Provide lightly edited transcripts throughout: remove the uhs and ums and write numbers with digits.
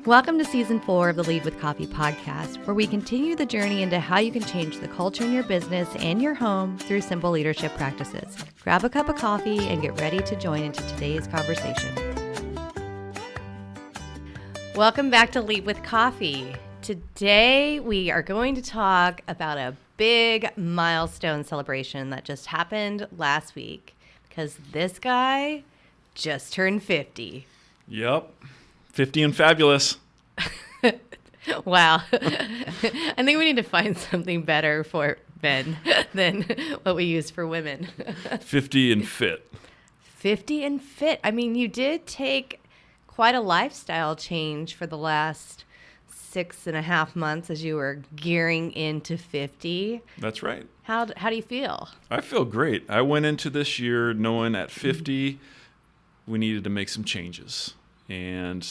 Welcome to Season 4 of the Lead with Coffee podcast, where we continue the journey into how you can change the culture in your business and your home through simple leadership practices. Grab a cup of coffee and get ready to join into today's conversation. Welcome back to Lead with Coffee. Today, we are going to talk about a big milestone celebration that just happened last week because this guy just turned 50. Yep. 50 and fabulous. Wow. I think we need to find something better for men than what we use for women. 50 and fit. 50 and fit. I mean, you did take quite a lifestyle change for the last 6.5 months as you were gearing into 50. That's right. How do you feel? I feel great. I went into this year knowing at 50 we needed to make some changes. And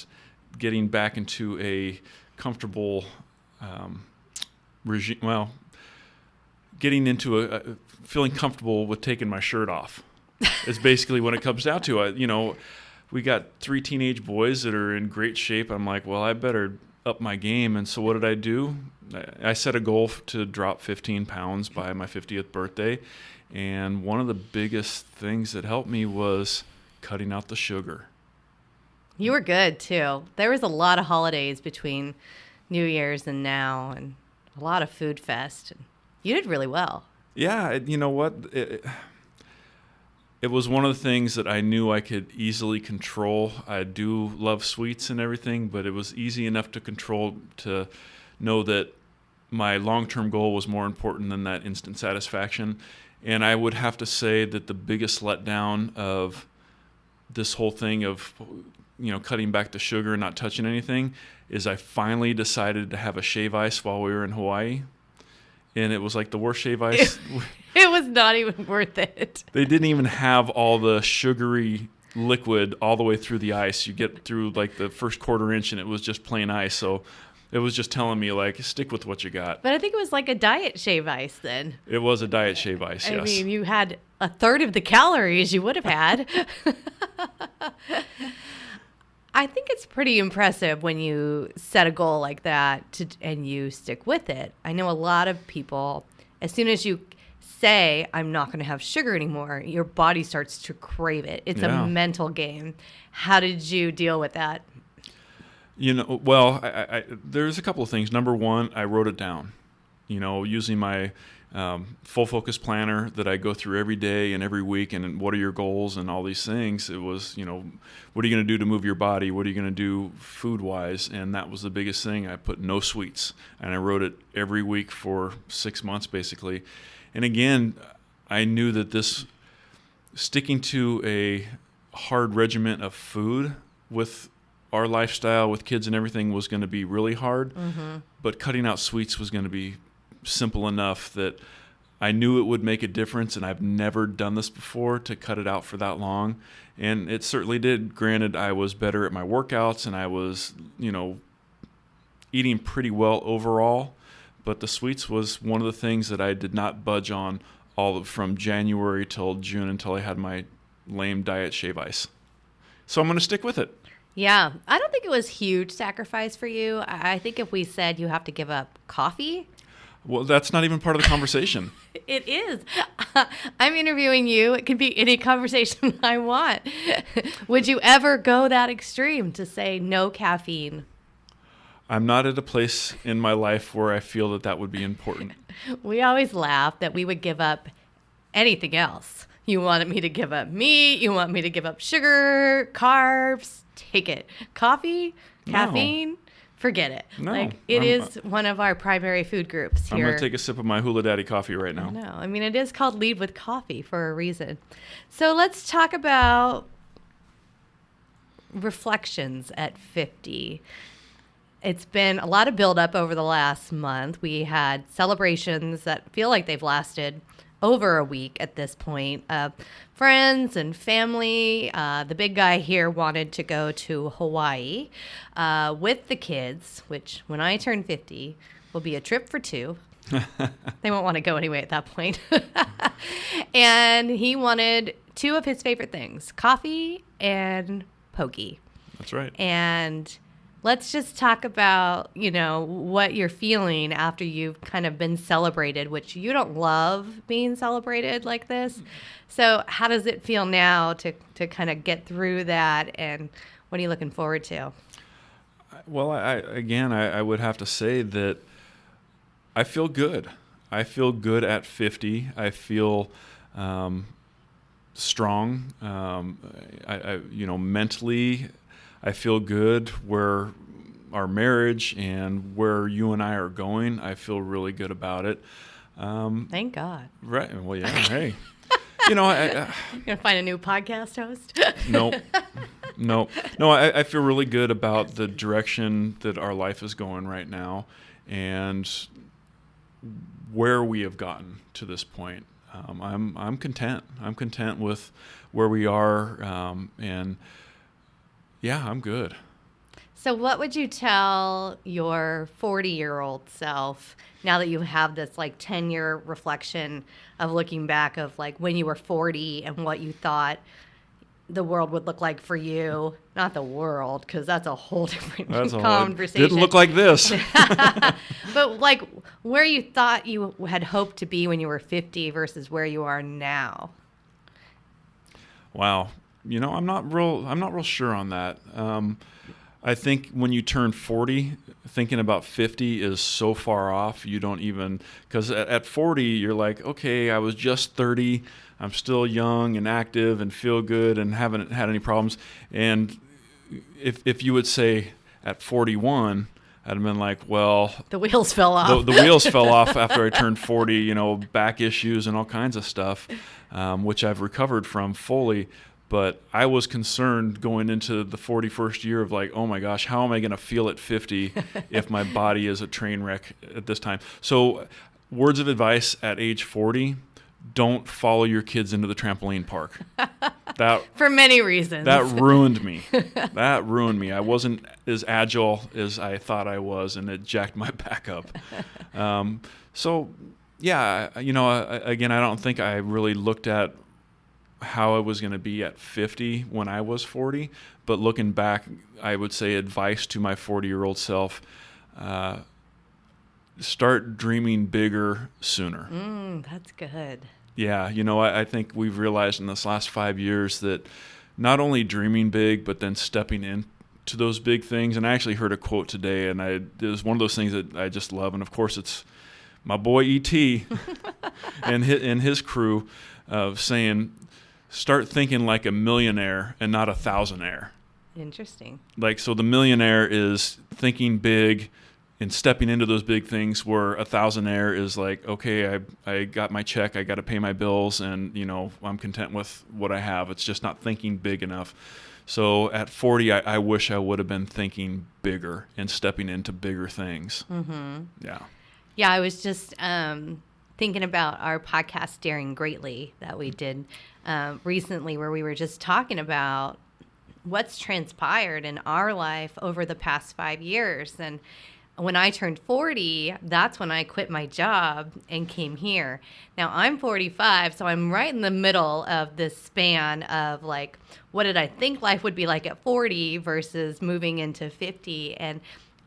getting back into a comfortable regime, getting into feeling comfortable with taking my shirt off is basically what it comes down to. We got 3 teenage boys that are in great shape. I'm like, well, I better up my game. And so what did I do? I set a goal to drop 15 pounds by my 50th birthday. And one of the biggest things that helped me was cutting out the sugar. You were good, too. There was a lot of holidays between New Year's and now, and a lot of food fest. You did really well. Yeah, you know what? It was one of the things that I knew I could easily control. I do love sweets and everything, but it was easy enough to control to know that my long-term goal was more important than that instant satisfaction. And I would have to say that the biggest letdown of this whole thing of cutting back the sugar and not touching anything is I finally decided to have a shave ice while we were in Hawaii. And it was like the worst shave ice. It was not even worth it. They didn't even have all the sugary liquid all the way through the ice. You get through like the first quarter inch and it was just plain ice. So it was just telling me like, stick with what you got. But I think it was like a diet shave ice then. It was a diet shave ice, yes. I mean, you had a third of the calories you would have had. I think it's pretty impressive when you set a goal like that and you stick with it. I know a lot of people, as soon as you say, I'm not going to have sugar anymore, your body starts to crave it. It's a mental game. How did you deal with that? I there's a couple of things. Number one, I wrote it down, using my full focus planner that I go through every day and every week, and what are your goals and all these things. It was, what are you going to do to move your body? What are you going to do food wise? And that was the biggest thing. I put no sweets, and I wrote it every week for 6 months basically. And again, I knew that this sticking to a hard regimen of food with our lifestyle with kids and everything was going to be really hard, but cutting out sweets was going to be simple enough that I knew it would make a difference, and I've never done this before to cut it out for that long, and it certainly did. Granted, I was better at my workouts and I was, eating pretty well overall, but the sweets was one of the things that I did not budge on from January till June until I had my lame diet shave ice. So I'm going to stick with it. Yeah, I don't think it was huge sacrifice for you. I think if we said you have to give up coffee. Well, that's not even part of the conversation. It is. I'm interviewing you. It can be any conversation I want. Would you ever go that extreme to say no caffeine? I'm not at a place in my life where I feel that would be important. We always laugh that we would give up anything else. You wanted me to give up meat. You want me to give up sugar, carbs. Take it. Coffee, caffeine, forget it. No, it is one of our primary food groups here. I'm going to take a sip of my Hula Daddy coffee right now. No, I mean, it is called Lead with Coffee for a reason. So let's talk about reflections at 50. It's been a lot of buildup over the last month. We had celebrations that feel like they've lasted over a week at this point. Friends and family. The big guy here wanted to go to Hawaii with the kids, which when I turn 50 will be a trip for 2. They won't want to go anyway at that point. And he wanted 2 of his favorite things, coffee and poke. That's right. And Let's just talk about, what you're feeling after you've kind of been celebrated, which you don't love being celebrated like this. So how does it feel now to kind of get through that, and what are you looking forward to? Well, I would have to say that I feel good. I feel good at 50. I feel strong. Mentally, I feel good where our marriage and where you and I are going. I feel really good about it. Thank God. Right. Well, yeah. Hey, You're gonna find a new podcast host? No. I feel really good about the direction that our life is going right now, and where we have gotten to this point. I'm content. I'm content with where we are, and yeah, I'm good. So what would you tell your 40-year-old self now that you have this like 10-year reflection of looking back of like when you were 40 and what you thought the world would look like for you? Not the world, because that's a whole different conversation. Didn't look like this. But like where you thought you had hoped to be when you were 50 versus where you are now. Wow. I'm not real sure on that. I think when you turn 40, thinking about 50 is so far off. You don't even, because at 40, you're like, okay, I was just 30. I'm still young and active and feel good and haven't had any problems. And if you would say at 41, I'd have been like, well, the wheels fell off. The wheels fell off after I turned 40, back issues and all kinds of stuff, which I've recovered from fully. But I was concerned going into the 41st year of like, oh my gosh, how am I going to feel at 50 if my body is a train wreck at this time? So words of advice at age 40, don't follow your kids into the trampoline park. That for many reasons. That ruined me. I wasn't as agile as I thought I was, and it jacked my back up. So yeah, again, I don't think I really looked at how I was going to be at 50 when I was 40, but looking back, I would say advice to my 40-year-old self, start dreaming bigger sooner. That's good. Yeah, I think we've realized in this last 5 years that not only dreaming big, but then stepping into those big things. And I actually heard a quote today, and it was one of those things that I just love. And of course, it's my boy E.T. and his crew saying, start thinking like a millionaire and not a thousandaire. Interesting. Like, so the millionaire is thinking big and stepping into those big things, where a thousandaire is like, okay, I got my check, I got to pay my bills, and, I'm content with what I have. It's just not thinking big enough. So at 40, I wish I would have been thinking bigger and stepping into bigger things. Mm-hmm. Yeah. Yeah, I was just thinking about our podcast, Daring Greatly, that we did recently, where we were just talking about what's transpired in our life over the past 5 years. And when I turned 40, that's when I quit my job and came here. Now I'm 45, so I'm right in the middle of this span of like, what did I think life would be like at 40 versus moving into 50? And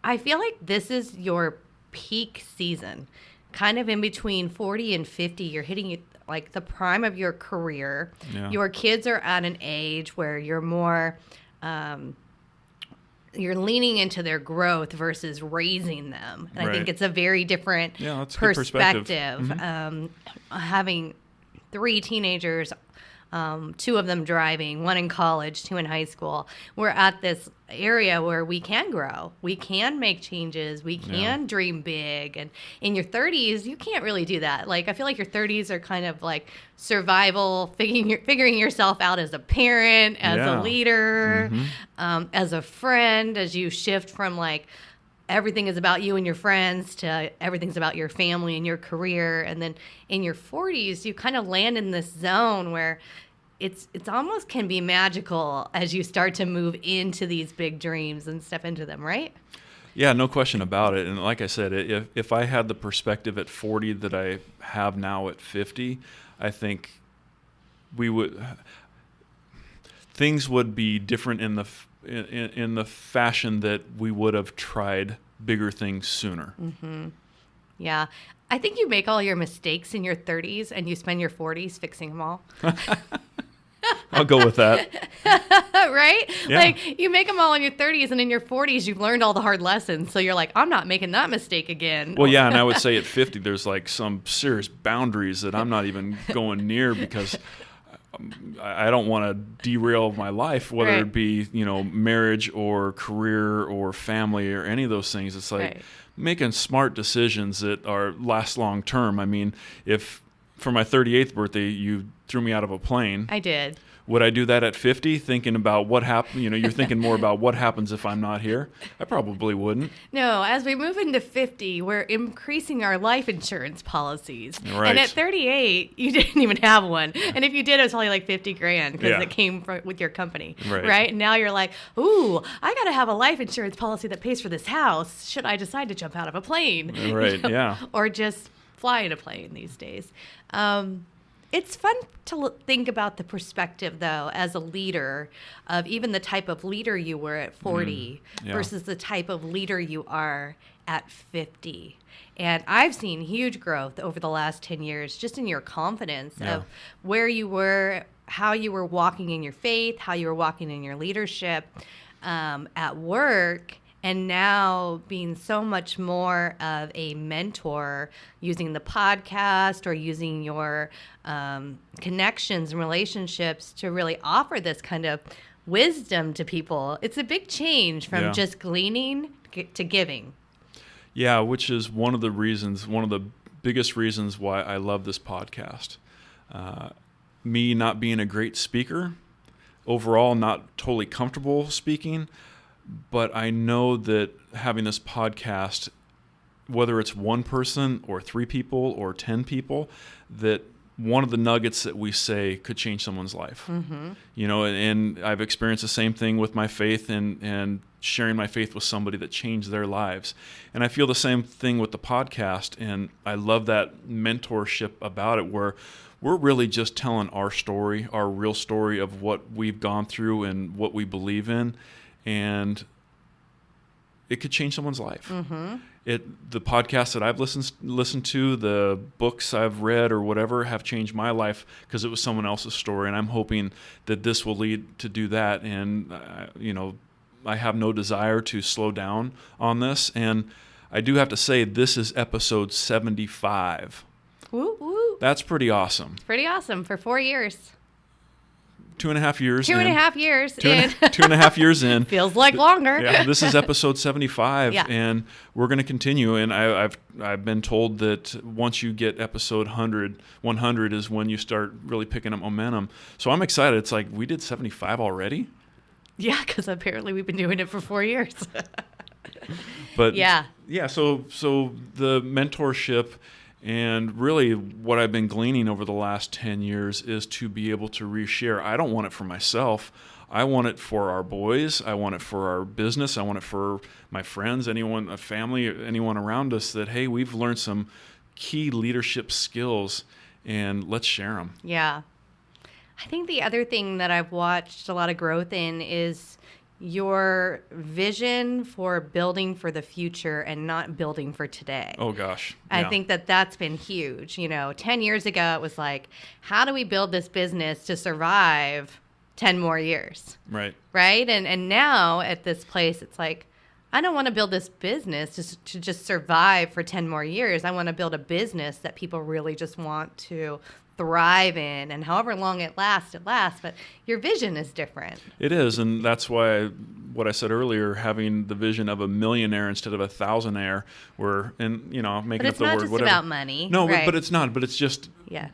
I feel like this is your peak season, kind of in between 40 and 50. You're hitting like the prime of your career. Yeah. Your kids are at an age where you're more, you're leaning into their growth versus raising them. And I think it's a very different perspective. Mm-hmm. Having 3 teenagers, 2 of them driving, 1 in college, 2 in high school. We're at this area where we can grow. We can make changes. We can dream big. And in your 30s, you can't really do that. Like, I feel like your 30s are kind of like survival, figuring yourself out as a parent, as a leader, as a friend, as you shift from like everything is about you and your friends to everything's about your family and your career. And then in your 40s, you kind of land in this zone where it's almost can be magical as you start to move into these big dreams and step into them, right? Yeah, no question about it. And like I said, if I had the perspective at 40 that I have now at 50, I think things would be different in the fashion that we would have tried bigger things sooner. Mm-hmm. Yeah. I think you make all your mistakes in your 30s and you spend your 40s fixing them all. I'll go with that. Right? Yeah. Like, you make them all in your 30s, and in your 40s, you've learned all the hard lessons. So you're like, I'm not making that mistake again. Well, yeah, and I would say at 50, there's like some serious boundaries that I'm not even going near because I don't want to derail my life, whether Right. it be, marriage or career or family or any of those things. It's like Right. making smart decisions that are last long term. I mean, if for my 38th birthday, you threw me out of a plane. I did. Would I do that at 50, thinking about what happened? You're thinking more about what happens if I'm not here. I probably wouldn't. No, as we move into 50, we're increasing our life insurance policies. Right. And at 38, you didn't even have one. And if you did, it was only like 50 grand because Yeah. it came with your company. Right. And now you're like, ooh, I got to have a life insurance policy that pays for this house. Should I decide to jump out of a plane? Right, yeah. Or just fly in a plane these days. It's fun to think about the perspective, though, as a leader, of even the type of leader you were at 40 yeah. versus the type of leader you are at 50. And I've seen huge growth over the last 10 years just in your confidence Yeah. of where you were, how you were walking in your faith, how you were walking in your leadership at work. And now being so much more of a mentor, using the podcast or using your connections and relationships to really offer this kind of wisdom to people. It's a big change from Yeah. just gleaning to giving. Yeah, which is one of the biggest reasons why I love this podcast. Me not being a great speaker, overall not totally comfortable speaking, but I know that having this podcast, whether it's one person or 3 people or 10 people, that one of the nuggets that we say could change someone's life. Mm-hmm. And I've experienced the same thing with my faith and sharing my faith with somebody that changed their lives. And I feel the same thing with the podcast, and I love that mentorship about it, where we're really just telling our story, our real story of what we've gone through and what we believe in. And it could change someone's life. Mm-hmm. The podcasts that I've listened to, the books I've read or whatever have changed my life because it was someone else's story. And I'm hoping that this will lead to do that. And, I have no desire to slow down on this. And I do have to say, this is episode 75. Woo, woo. That's pretty awesome. Pretty awesome for 4 years. 2.5 years. 2.5 years in. 2.5 years in. Feels like longer. Yeah, this is episode 75, Yeah. and we're going to continue. And I've been told that once you get episode 100 is when you start really picking up momentum. So I'm excited. It's like we did 75 already. Yeah, because apparently we've been doing it for 4 years. But Yeah. So the mentorship. And really what I've been gleaning over the last 10 years is to be able to reshare. I don't want it for myself. I want it for our boys. I want it for our business. I want it for my friends, anyone, a family, anyone around us that, hey, we've learned some key leadership skills and let's share them. Yeah. I think the other thing that I've watched a lot of growth in is your vision for building for the future and not building for today. Oh, gosh. I Yeah. think that that's been huge. 10 years ago, it was like, how do we build this business to survive 10 more years? Right. Right? And now at this place, it's like, I don't want to build this business to just survive for 10 more years. I want to build a business that people really just want to thrive in, and however long it lasts, but your vision is different. It is, and that's why what I said earlier, having the vision of a millionaire instead of a thousandaire, I'm making But up it's the not word, just whatever. about money. No, right? but it's not. But it's just Yeah.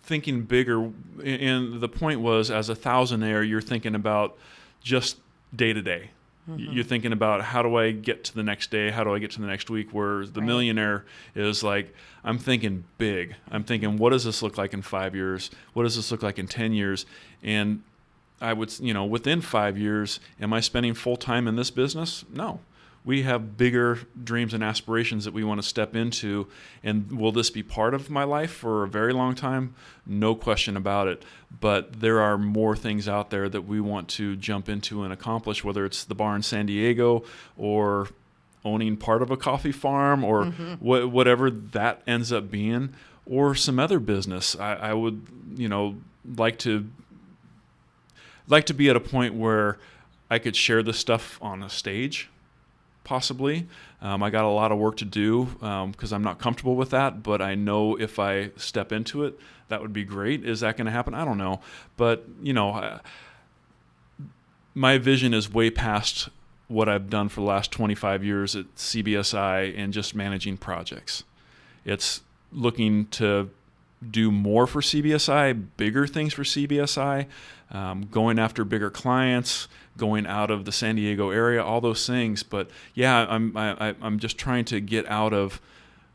thinking bigger. And the point was, as a thousandaire, you're thinking about just day to day. You're thinking about, how do I get to the next day? How do I get to the next week? Where the Right. millionaire is like, I'm thinking big. I'm thinking, what does this look like in 5 years? What does this look like in 10 years? And I would, within 5 years, am I spending full time in this business? No. we have bigger dreams and aspirations that we want to step into. And will this be part of my life for a very long time? No question about it. But there are more things out there that we want to jump into and accomplish, whether it's the bar in San Diego or owning part of a coffee farm or whatever that ends up being, or some other business. I would, like to be at a point where I could share this stuff on a stage, possibly. I got a lot of work to do because I'm not comfortable with that, but I know if I step into it, that would be great. Is that going to happen? I don't know. But, my vision is way past what I've done for the last 25 years at CBSI and just managing projects. It's looking to do more for CBSI, bigger things for CBSI, going after bigger clients, going out of the San Diego area, all those things. But yeah, I'm just trying to get out of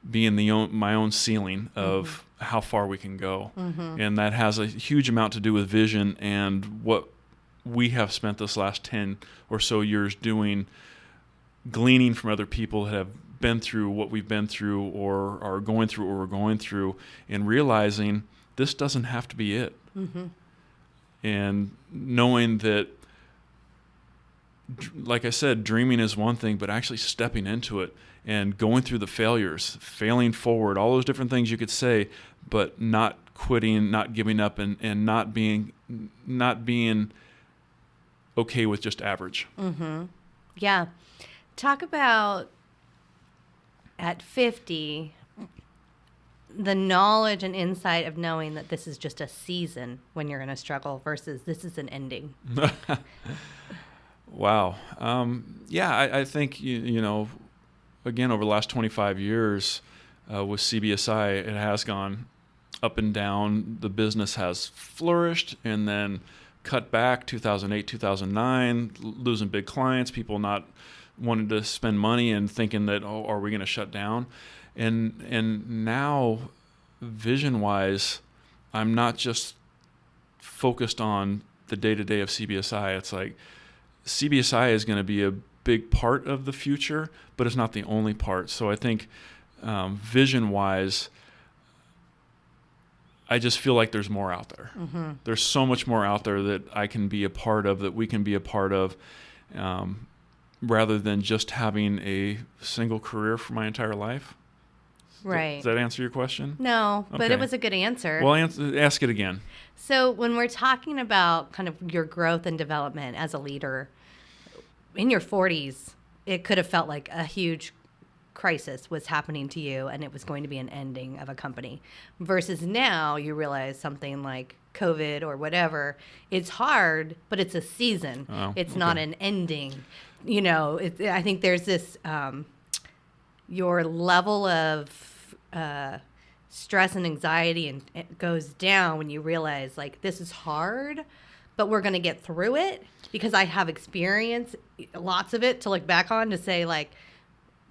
being my own ceiling of how far we can go. And that has a huge amount to do with vision and what we have spent this last 10 or so years doing, gleaning from other people that have been through what we've been through or are going through what we're going through, and realizing this doesn't have to be it. And knowing that, like I said, dreaming is one thing, but actually stepping into it and going through the failures, failing forward, all those different things you could say, but not quitting, not giving up, and not being okay with just average. Yeah. Talk about at 50, the knowledge and insight of knowing that this is just a season when you're in a struggle versus this is an ending. Wow. I think, again, over the last 25 years with CBSI, it has gone up and down. The business has flourished and then cut back 2008, 2009, losing big clients, people not wanting to spend money and thinking that, are we going to shut down? And now, vision-wise, I'm not just focused on the day-to-day of CBSI. It's like CBSI is going to be a big part of the future, but it's not the only part. So I think vision-wise, I just feel like there's more out there. There's so much more out there that I can be a part of, that we can be a part of, rather than just having a single career for my entire life. Right. Does that answer your question? No, but Okay. it was a good answer. Well, ask it again. So when we're talking about kind of your growth and development as a leader, in your 40s, it could have felt like a huge crisis was happening to you and it was going to be an ending of a company. Versus now you realize something like COVID or whatever, it's hard, but it's a season. Oh, it's okay. not an ending. I think there's this, your level of stress and anxiety and it goes down when you realize like this is hard, but we're going to get through it because I have experience, lots of it to look back on to say like,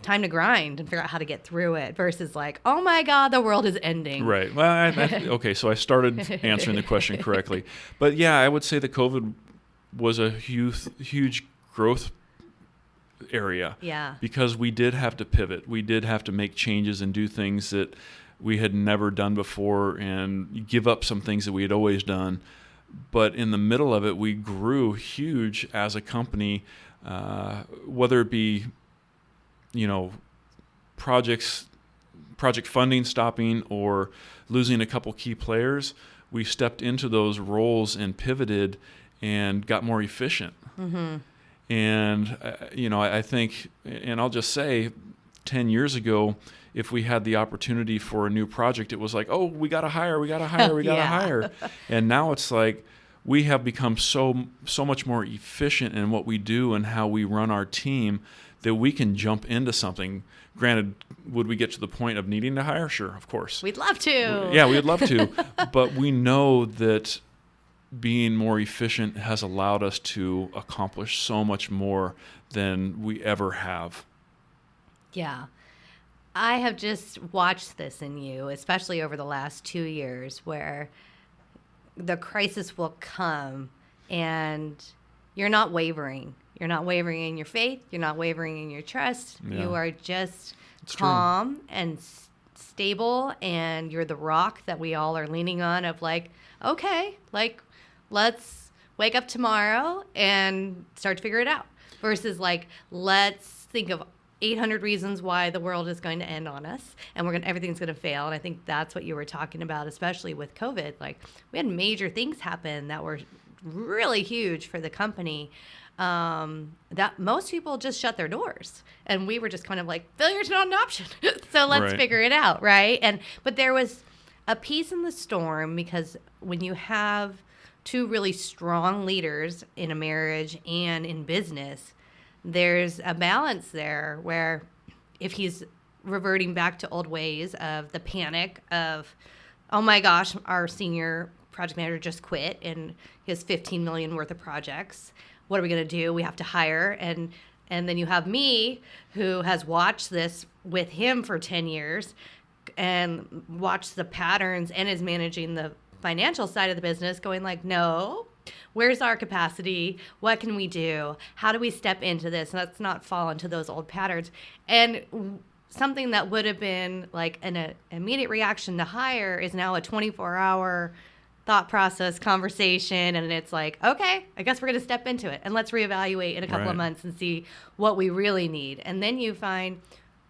time to grind and figure out how to get through it versus like, oh my God, the world is ending. Right. Well, okay, so I started answering the question correctly. But yeah, I would say that COVID was a huge growth area. Yeah. Because we did have to pivot. We did have to make changes and do things that we had never done before and give up some things that we had always done. But in the middle of it, we grew huge as a company, whether it be project funding stopping or losing a couple key players. We stepped into those roles and pivoted and got more efficient. And, I think, and I'll just say 10 years ago, if we had the opportunity for a new project, it was like, oh, we got to hire. And now it's like we have become so much more efficient in what we do and how we run our team that we can jump into something. Granted, would we get to the point of needing to hire? Sure, of course. We'd love to. Yeah, we'd love to. But we know that being more efficient has allowed us to accomplish so much more than we ever have. Yeah. I have just watched this in you, especially over the last 2 years, where the crisis will come and you're not wavering. You're not wavering in your faith. You're not wavering in your trust. Yeah. You are just It's calm and stable, and you're the rock that we all are leaning on of like, okay, like, let's wake up tomorrow and start to figure it out versus like, let's think of 800 reasons why the world is going to end on us and everything's going to fail. And I think that's what you were talking about, especially with COVID. Like, we had major things happen that were really huge for the company, that most people just shut their doors, and we were just kind of like, failure's not an option. So let's figure it out. Right. But there was a peace in the storm, because when you have two really strong leaders in a marriage and in business, there's a balance there where if he's reverting back to old ways of the panic of, oh my gosh, our senior project manager just quit and he has 15 million worth of projects. What are we going to do? We have to hire. And then you have me, who has watched this with him for 10 years and watched the patterns and is managing the financial side of the business, going like, no, where's our capacity? What can we do? How do we step into this? Let's not fall into those old patterns. And something that would have been like an immediate reaction to hire is now a 24-hour thought process conversation. And it's like, okay, I guess we're going to step into it and let's reevaluate in a couple of months and see what we really need. And then you find,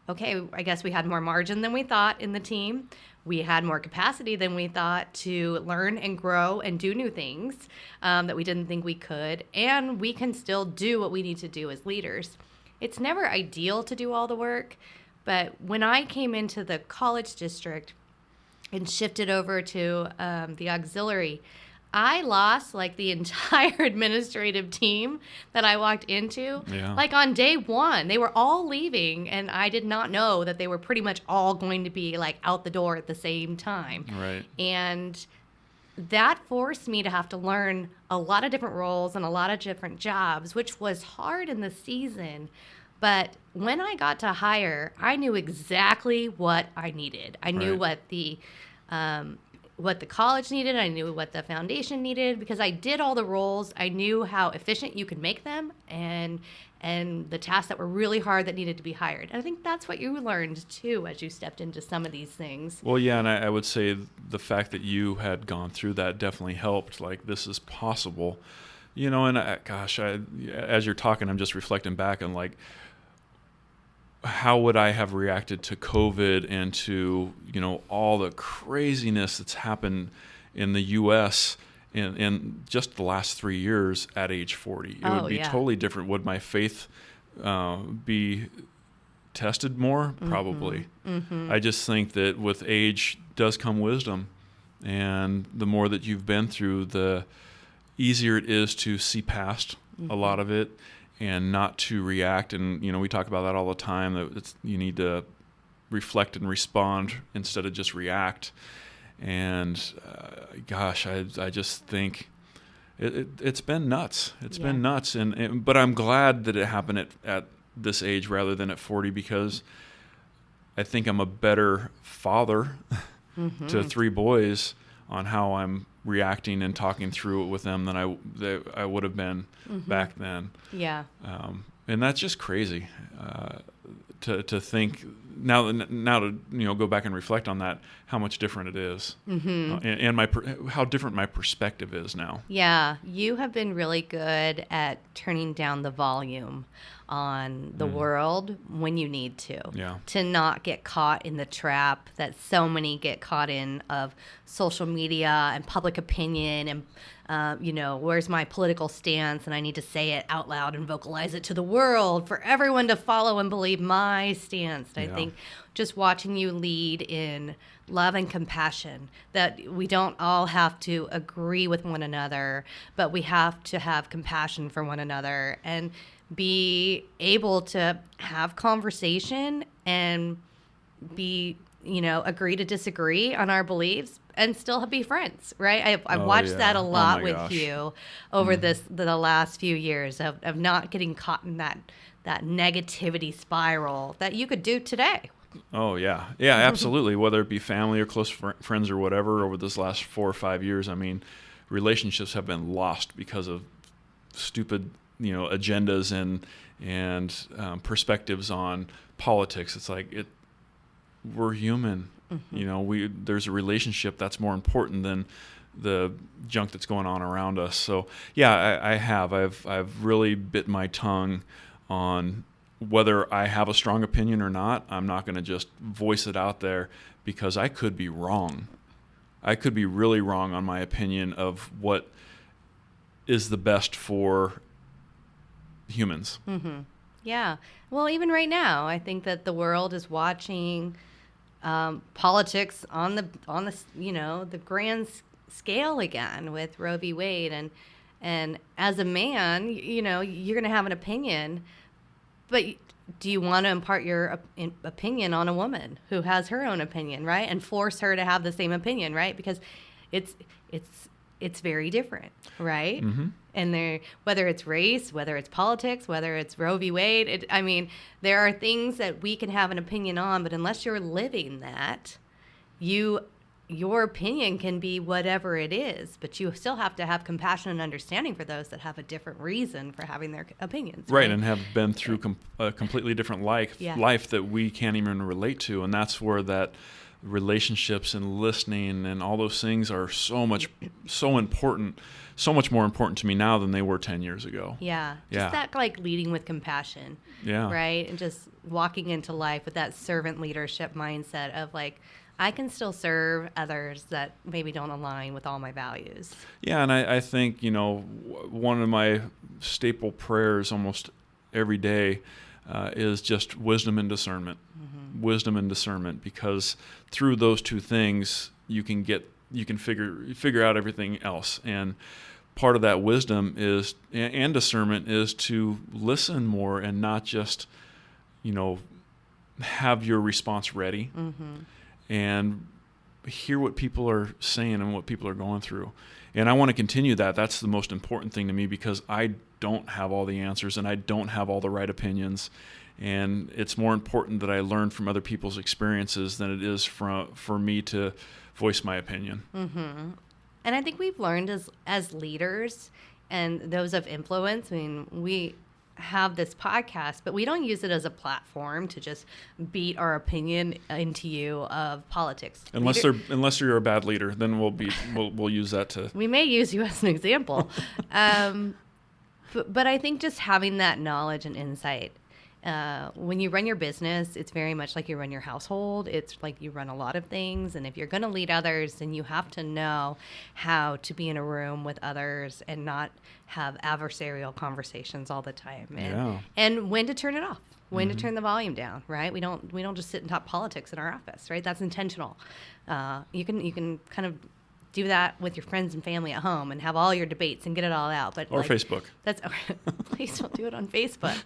okay, I guess we had more margin than we thought in the team. We had more capacity than we thought to learn and grow and do new things that we didn't think we could. And we can still do what we need to do as leaders. It's never ideal to do all the work. But when I came into the college district and shifted over to the auxiliary, I lost like the entire administrative team that I walked into. Yeah. Like on day one, they were all leaving, and I did not know that they were pretty much all going to be like out the door at the same time. Right. And that forced me to have to learn a lot of different roles and a lot of different jobs, which was hard in the season. But when I got to hire, I knew exactly what I needed. I knew what the college needed. I knew what the foundation needed, because I did all the roles. I knew how efficient you could make them, and the tasks that were really hard that needed to be hired. And I think that's what you learned too as you stepped into some of these things. Well, yeah, and I would say the fact that you had gone through that definitely helped. Like, this is possible, you know. And as you're talking, I'm just reflecting back on like, how would I have reacted to COVID and to, you know, all the craziness that's happened in the U.S. in just the last 3 years at age 40? It would be totally different. Would my faith be tested more? Probably. I just think that with age does come wisdom. And the more that you've been through, the easier it is to see past a lot of it and not to react. And, you know, we talk about that all the time, that you need to reflect and respond instead of just react. And gosh, I just think it's been nuts. It's been nuts. But I'm glad that it happened at this age rather than at 40, because I think I'm a better father to 3 boys on how I'm reacting and talking through it with them than I would have been back then. Yeah. And that's just crazy to think now to, you know, go back and reflect on that, how much different it is, and how different my perspective is now. Yeah, you have been really good at turning down the volume on the world when you need to. Yeah. To not get caught in the trap that so many get caught in of social media and public opinion and, you know, where's my political stance, and I need to say it out loud and vocalize it to the world for everyone to follow and believe my stance. And I think just watching you lead in love and compassion, that we don't all have to agree with one another, but we have to have compassion for one another and be able to have conversation and be, you know, agree to disagree on our beliefs and still be friends, right? I've watched that a lot with you over the last few years of not getting caught in that negativity spiral that you could do today. Oh, yeah. Yeah, absolutely. Whether it be family or close friends or whatever, over this last 4 or 5 years, I mean, relationships have been lost because of stupid agendas and perspectives on politics. It's like we're human. There's a relationship that's more important than the junk that's going on around us. So yeah, I've really bit my tongue on whether I have a strong opinion or not. I'm not going to just voice it out there because I could be wrong. I could be really wrong on my opinion of what is the best for humans. Mm-hmm. Yeah. Well, even right now, I think that the world is watching politics on the grand scale again with Roe v. Wade, and as a man, you're going to have an opinion, but do you want to impart your opinion on a woman who has her own opinion, right? And force her to have the same opinion, right? Because it's very different, right? Mm-hmm. And whether it's race, whether it's politics, whether it's Roe v. Wade, there are things that we can have an opinion on, but unless you're living that, your opinion can be whatever it is, but you still have to have compassion and understanding for those that have a different reason for having their opinions. Right, and have been through a completely different life that we can't even relate to, and that's where that relationships and listening and all those things are so important, so much more important to me now than they were 10 years ago. Yeah. Just that leading with compassion. Yeah. Right? And just walking into life with that servant leadership mindset of I can still serve others that maybe don't align with all my values. Yeah, and I think, one of my staple prayers almost every day is just wisdom and discernment. Mm-hmm. Wisdom and discernment, because through those two things you can figure out everything else. And part of that wisdom and discernment is to listen more and not just, have your response ready. Mm-hmm. And hear what people are saying and what people are going through. And I want to continue that. That's the most important thing to me, because I don't have all the answers and I don't have all the right opinions. And it's more important that I learn from other people's experiences than it is for me to voice my opinion. Mm-hmm. And I think we've learned as leaders and those of influence, we have this podcast, but we don't use it as a platform to just beat our opinion into you of politics. Unless you're a bad leader, then we'll use that to. We may use you as an example, but I think just having that knowledge and insight. When you run your business, it's very much like you run your household. It's like you run a lot of things. And if you're going to lead others, then you have to know how to be in a room with others and not have adversarial conversations all the time. And when to turn it off, when to turn the volume down, right? We don't just sit and talk politics in our office, right? That's intentional. You can kind of do that with your friends and family at home and have all your debates and get it all out. Or Facebook. Please don't do it on Facebook.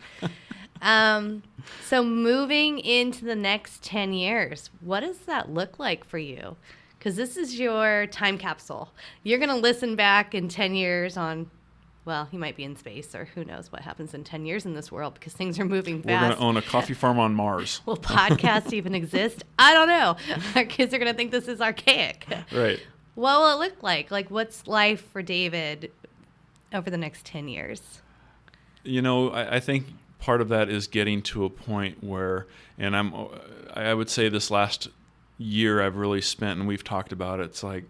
So moving into the next 10 years, what does that look like for you? Because this is your time capsule. You're going to listen back in 10 years on, well, you might be in space, or who knows what happens in 10 years in this world, because things are moving fast. We're going to own a coffee farm on Mars. Will podcasts even exist? I don't know. Our kids are going to think this is archaic. Right. What will it look like? What's life for David over the next 10 years? I think part of that is getting to a point where, and I would say this last year I've really spent, and we've talked about it, it's like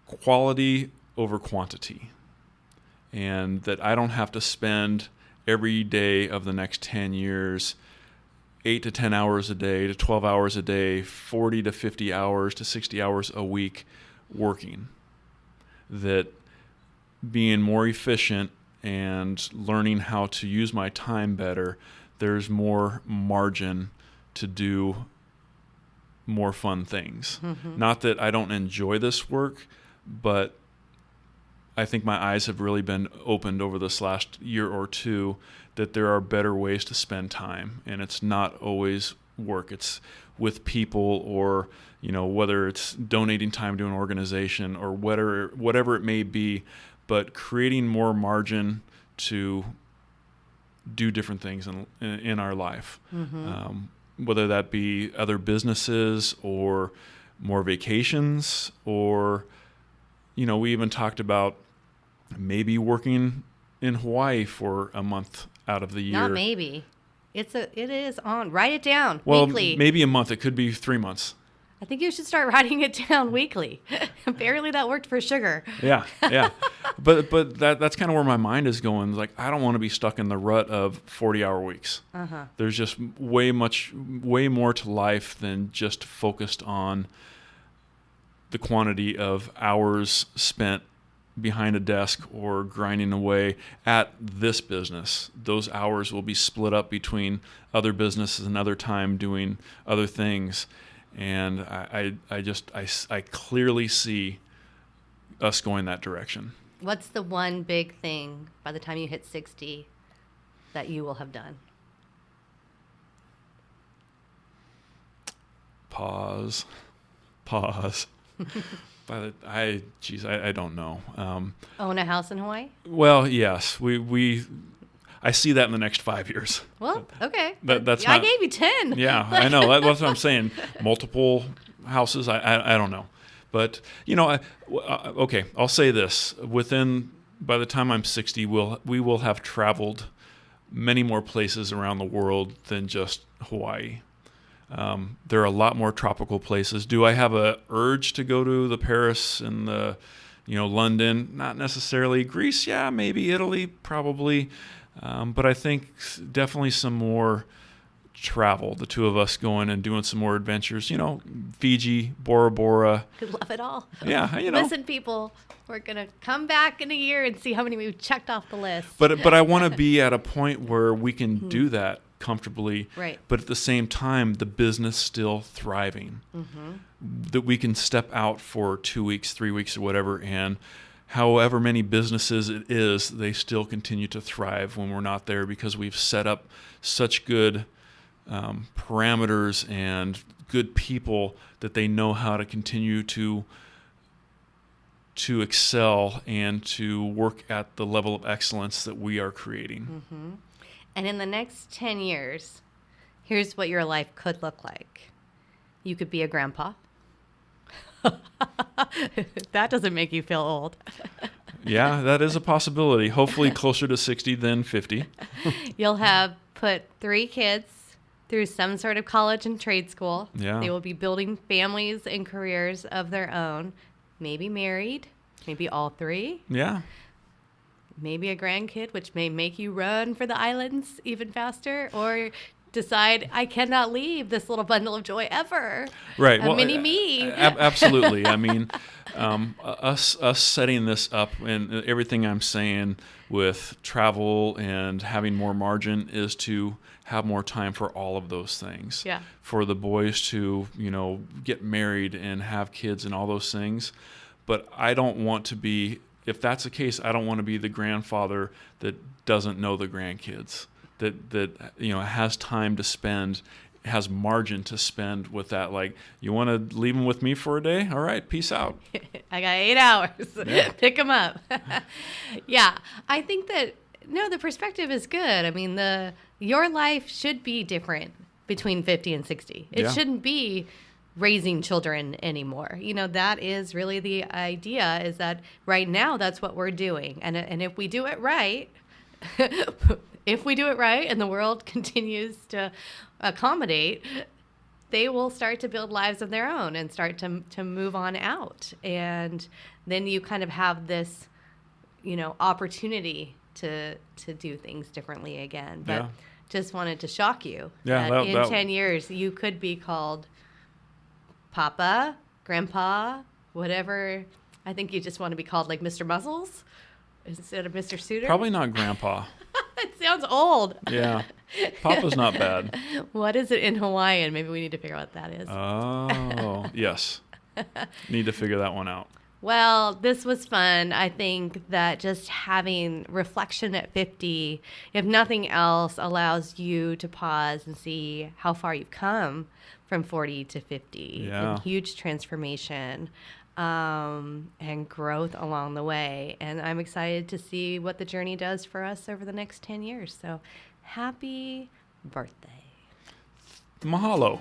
quality over quantity. And that I don't have to spend every day of the next 10 years 8 to 10 hours a day to 12 hours a day, 40 to 50 hours to 60 hours a week working. That being more efficient and learning how to use my time better, there's more margin to do more fun things. Mm-hmm. Not that I don't enjoy this work, but I think my eyes have really been opened over this last year or two that there are better ways to spend time, and it's not always work. It's with people, or whether it's donating time to an organization or whatever it may be, but creating more margin to do different things in our life. Mm-hmm. Whether that be other businesses or more vacations, or we even talked about maybe working in Hawaii for a month out of the year. Not maybe. It is on. Write it down Well, weekly. maybe a month. It could be 3 months. I think you should start writing it down weekly. Apparently that worked for sugar. Yeah. but that's kind of where my mind is going. Like, I don't want to be stuck in the rut of 40-hour weeks. There's just way more to life than just focused on the quantity of hours spent behind a desk or grinding away at this business. Those hours will be split up between other businesses and other time doing other things. And I clearly see us going that direction. What's the one big thing by the time you hit 60 that you will have done? Pause. I don't know. Own a house in Hawaii? Well, yes, I see that in the next 5 years. Well, okay. That's I not, gave you 10. Yeah, I know. That's what I'm saying. Multiple houses. I don't know, but okay. I'll say this: by the time I'm 60, we will have traveled many more places around the world than just Hawaii. There are a lot more tropical places. Do I have a urge to go to the Paris and the, London? Not necessarily. Greece, yeah, maybe. Italy, probably. But I think definitely some more travel. The two of us going and doing some more adventures. Fiji, Bora Bora. I love it all. Yeah, Listen, people, we're gonna come back in a year and see how many we've checked off the list. But I want to be at a point where we can do that comfortably, right? But at the same time, the business still thriving. That we can step out for 2 weeks, 3 weeks, or whatever, and however many businesses it is, they still continue to thrive when we're not there because we've set up such good parameters and good people that they know how to continue to excel and to work at the level of excellence that we are creating. And in the next 10 years, here's what your life could look like. You could be a grandpa. That doesn't make you feel old. Yeah, that is a possibility. Hopefully closer to 60 than 50. You'll have put 3 kids through some sort of college and trade school. Yeah. They will be building families and careers of their own. Maybe married, maybe all 3. Yeah. Maybe a grandkid, which may make you run for the islands even faster, or decide I cannot leave this little bundle of joy ever. Right. A mini me. Absolutely. I mean, us setting this up and everything I'm saying with travel and having more margin is to have more time for all of those things. Yeah. For the boys to, get married and have kids and all those things. But I don't want to be, if that's the case, I don't want to be the grandfather that doesn't know the grandkids. That has time to spend, has margin to spend with that. Like, you want to leave them with me for a day? All right, peace out. I got 8 hours. Yeah. Pick them up. Yeah, I think that the perspective is good. I mean, your life should be different between 50 and 60. It shouldn't be raising children anymore. That is really the idea. Is that right now that's what we're doing, and if we do it right. If we do it right and the world continues to accommodate, they will start to build lives of their own and start to move on out. And then you kind of have this, opportunity to do things differently again. But just wanted to shock you that in 10 years you could be called Papa, Grandpa, whatever. I think you just want to be called like Mr. Muscles instead of Mr. Suitor. Probably not Grandpa. It sounds old. Yeah. Papa's not bad. What is it in Hawaiian? Maybe we need to figure out what that is. Oh, yes. Need to figure that one out. Well, this was fun. I think that just having reflection at 50, if nothing else, allows you to pause and see how far you've come from 40 to 50. Yeah. And huge transformation. And growth along the way. And I'm excited to see what the journey does for us over the next 10 years. So happy birthday. Mahalo.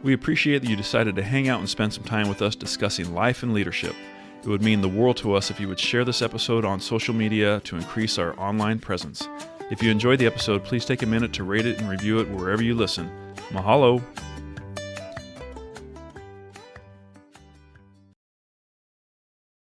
We appreciate that you decided to hang out and spend some time with us discussing life and leadership. It would mean the world to us if you would share this episode on social media to increase our online presence. If you enjoyed the episode, please take a minute to rate it and review it wherever you listen. Mahalo!